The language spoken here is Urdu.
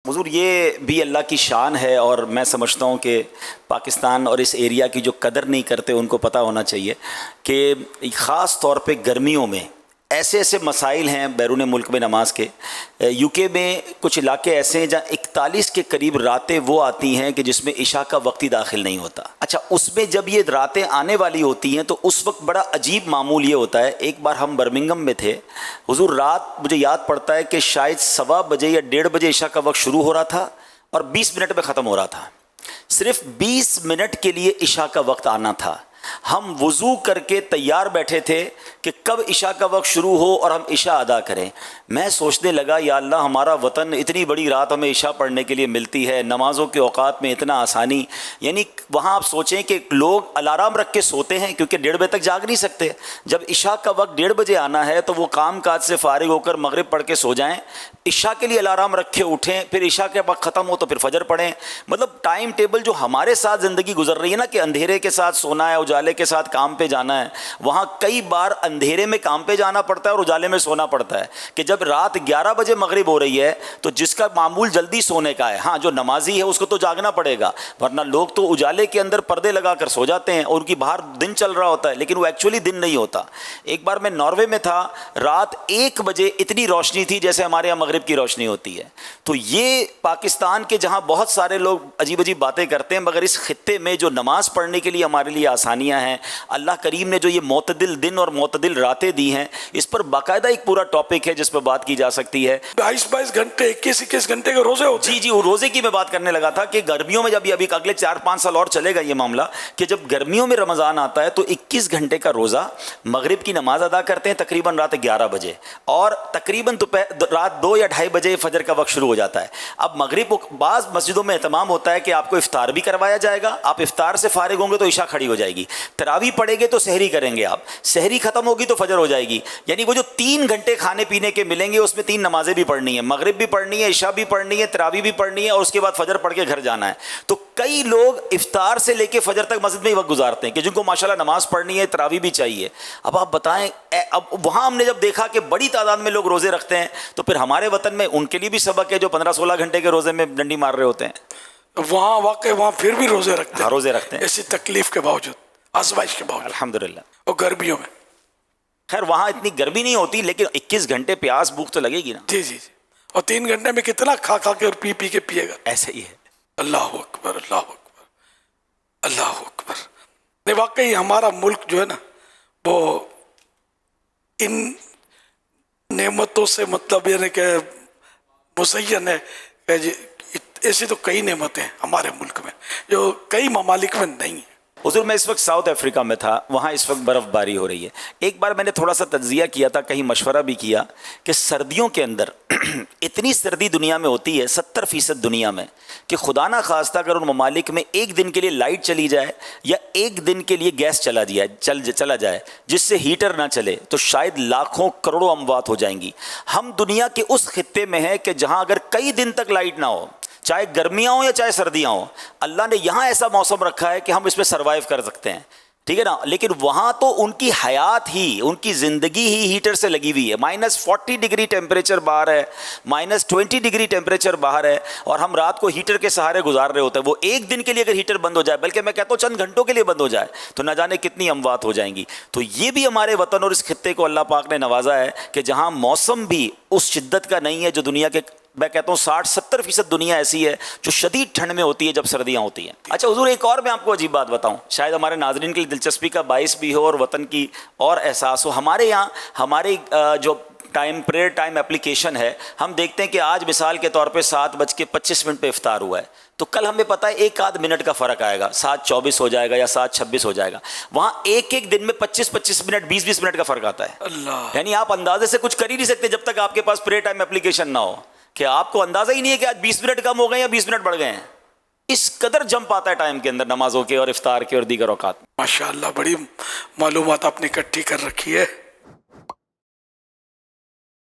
حضور یہ بھی اللہ کی شان ہے، اور میں سمجھتا ہوں کہ پاکستان اور اس ایریا کی جو قدر نہیں کرتے ان کو پتہ ہونا چاہیے کہ خاص طور پہ گرمیوں میں ایسے ایسے مسائل ہیں بیرون ملک میں نماز کے۔ یو کے میں کچھ علاقے ایسے ہیں جہاں 41 کے قریب راتیں وہ آتی ہیں کہ جس میں عشاء کا وقت ہی داخل نہیں ہوتا۔ اچھا، اس میں جب یہ راتیں آنے والی ہوتی ہیں تو اس وقت بڑا عجیب معمول یہ ہوتا ہے۔ ایک بار ہم برمنگھم میں تھے حضور، رات مجھے یاد پڑتا ہے کہ شاید 1:15 بجے یا 1:30 بجے عشاء کا وقت شروع ہو رہا تھا اور 20 منٹ میں ختم ہو رہا تھا۔ صرف 20 منٹ کے لیے عشاء کا وقت آنا تھا۔ ہم وضو کر کے تیار بیٹھے تھے کہ کب عشاء کا وقت شروع ہو اور ہم عشاء ادا کریں۔ میں سوچنے لگا یا اللہ، ہمارا وطن اتنی بڑی رات ہمیں عشاء پڑھنے کے لیے ملتی ہے، نمازوں کے اوقات میں اتنا آسانی، یعنی وہاں آپ سوچیں کہ لوگ الارم رکھ کے سوتے ہیں کیونکہ 1:30 بجے تک جاگ نہیں سکتے۔ جب عشاء کا وقت 1:30 بجے آنا ہے تو وہ کام کاج سے فارغ ہو کر مغرب پڑھ کے سو جائیں، عشاء کے لیے الارم رکھے اٹھیں، پھر عشاء کے وقت ختم ہو تو پھر فجر پڑھیں۔ مطلب ٹائم ٹیبل جو ہمارے ساتھ زندگی گزر رہی ہے نا کہ اندھیرے کے ساتھ سونا ہے، اجالے کے ساتھ کام پہ جانا ہے، وہاں کئی بار اندھیرے میں کام پہ جانا پڑتا ہے اور اجالے میں سونا پڑتا ہے کہ جب رات 11 بجے مغرب ہو رہی ہے تو جس کا معمول جلدی سونے کا ہے، ہاں جو نمازی ہے اس کو تو جاگنا پڑے گا، ورنہ لوگ تو اجالے کے اندر پردے لگا کر سو جاتے ہیں اور ان کی باہر دن چل رہا ہوتا ہے، لیکن وہ ایکچولی دن نہیں ہوتا۔ ایک بار میں ناروے میں تھا، رات 1 بجے اتنی روشنی تھی جیسے ہمارے یہاں مغرب کی روشنی ہوتی ہے۔ تو یہ پاکستان کے جہاں بہت سارے لوگ عجیب عجیب باتیں کرتے ہیں، مگر اس خطے میں جو نماز پڑھنے کے لیے ہمارے لیے آسانیاں ہیں، اللہ کریم نے جو یہ معتدل دن اور معتدل راتیں دی ہیں، اس پر باقاعدہ ایک پورا ٹاپک ہے جس پہ بات کی جا سکتی ہے۔ 22 گھنٹے 21 گھنٹے کے روزے ہوتے ہیں۔ جی وہ روزے کی میں بات کرنے لگا تھا کہ گرمیوں میں جب ابھی اگلے 4-5 سال اور چلے گا یہ معاملہ کہ جب گرمیوں میں رمضان آتا ہے تو 21 گھنٹے کا روزہ، مغرب کی نماز ادا کرتے ہیں تقریباً رات 11 بجے اور تقریباً رات 2 یا 2:30 بجے فجر کا وقت شروع ہو جاتا ہے۔ اب مغرب بعض مسجدوں میں اہتمام ہوتا ہے کہ آپ کو افطار بھی کروایا جائے گا، آپ افطار سے فارغ ہوں گے تو عشاء کھڑی ہو جائے گی، تراویح پڑھیں گے تو سحری کریں گے، آپ سحری ختم ہوگی تو فجر ہو جائے گی، یعنی وہ جو 3 گھنٹے کھانے پینے کے ملیں گے اس میں 3 نمازیں بھی پڑھنی ہے، مغرب بھی پڑھنی ہے، عشاء بھی پڑھنی ہے، تراویح بھی پڑھنی ہے اور اس کے بعد فجر پڑھ کے گھر جانا ہے۔ تو کئی لوگ افطار سے لے کے فجر تک مسجد میں ہی وقت گزارتے ہیں کہ جن کو ماشاءاللہ نماز پڑھنی ہے، تراویح بھی چاہیے۔ اب آپ بتائیں، اب وہاں ہم نے جب دیکھا کہ بڑی تعداد میں لوگ روزے رکھتے ہیں تو پھر ہمارے وطن میں ان کے لیے بھی سبق ہے جو 15-16 گھنٹے کے روزے میں ڈنڈی مار رہے ہوتے ہیں۔ وہاں واقع وہاں پھر بھی روزے رکھتے ہیں، ہاں روزے رکھتے ہیں ایسی تکلیف کے باوجود، آزمائش کے باوجود، الحمدللہ۔ اور گرمیوں میں خیر وہاں اتنی گرمی نہیں ہوتی لیکن 21 گھنٹے پیاس بھوک تو لگے گی نا۔ جی اور 3 گھنٹے میں کتنا کھا کے اور پی کے پیے گا۔ ایسا ہی ہے۔ اللہ اکبر، اللہ اکبر، اللہ اکبر۔ نہیں واقعی ہمارا ملک جو ہے نا وہ ان نعمتوں سے مطلب یعنی کہ مزین ہے کہ ایسی تو کئی نعمتیں ہیں ہمارے ملک میں جو کئی ممالک میں نہیں ہیں۔ حضور میں اس وقت ساؤتھ افریقہ میں تھا، وہاں اس وقت برف باری ہو رہی ہے۔ ایک بار میں نے تھوڑا سا تجزیہ کیا تھا، کہیں مشورہ بھی کیا کہ سردیوں کے اندر اتنی سردی دنیا میں ہوتی ہے 70% دنیا میں کہ خدا نہ خواستہ اگر ان ممالک میں ایک دن کے لیے لائٹ چلی جائے یا ایک دن کے لیے گیس چلا جائے جس سے ہیٹر نہ چلے تو شاید لاکھوں کروڑوں اموات ہو جائیں گی۔ ہم دنیا کے اس خطے میں ہیں کہ جہاں اگر کئی دن تک لائٹ نہ ہو، چاہے گرمیاں ہوں یا چاہے سردیاں ہوں، اللہ نے یہاں ایسا موسم رکھا ہے کہ ہم اس پہ سروائیو کر سکتے ہیں، ٹھیک ہے نا۔ لیکن وہاں تو ان کی حیات ہی، ان کی زندگی ہی ہیٹر سے لگی ہوئی ہے۔ -40 ڈگری ٹیمپریچر باہر ہے، -20 ڈگری ٹیمپریچر باہر ہے اور ہم رات کو ہیٹر کے سہارے گزار رہے ہوتے ہیں۔ وہ ایک دن کے لیے اگر ہیٹر بند ہو جائے، بلکہ میں کہتا ہوں چند گھنٹوں کے لیے بند ہو جائے تو نہ جانے کتنی اموات ہو جائیں گی۔ تو یہ بھی ہمارے وطن اور اس خطے کو اللہ پاک نے نوازا ہے کہ جہاں موسم بھی اس شدت کا نہیں ہے جو دنیا کے، میں کہتا ہوں 60-70% دنیا ایسی ہے جو شدید ٹھنڈ میں ہوتی ہے جب سردیاں ہوتی ہیں۔ اچھا حضور ایک اور میں آپ کو عجیب بات بتاؤں، شاید ہمارے ناظرین کے لیے دلچسپی کا باعث بھی ہو اور وطن کی اور احساس ہو۔ ہمارے یہاں ہماری جو پریئر ٹائم اپلیکیشن ہے، ہم دیکھتے ہیں کہ آج مثال کے طور پہ 7:25 پہ افطار ہوا ہے تو کل ہمیں پتہ ہے 1 منٹ کا فرق آئے گا، 7:24 ہو جائے گا یا 7:26 ہو جائے گا۔ وہاں ایک دن میں 25 منٹ 20 منٹ کا فرق آتا ہے۔ اللہ، یعنی آپ اندازے سے کچھ کر ہی نہیں سکتے جب تک آپ کے پاس پریئر ٹائم اپلیکیشن نہ ہو کہ آپ کو اندازہ ہی نہیں ہے کہ آج 20 منٹ کم ہو گئے یا 20 منٹ بڑھ گئے ہیں۔ اس قدر جمپ آتا ہے ٹائم کے اندر نمازوں کے اور افطار کے اور دیگر اوقات۔ ماشاء اللہ، بڑی معلومات آپ نے اکٹھی کر رکھی ہے۔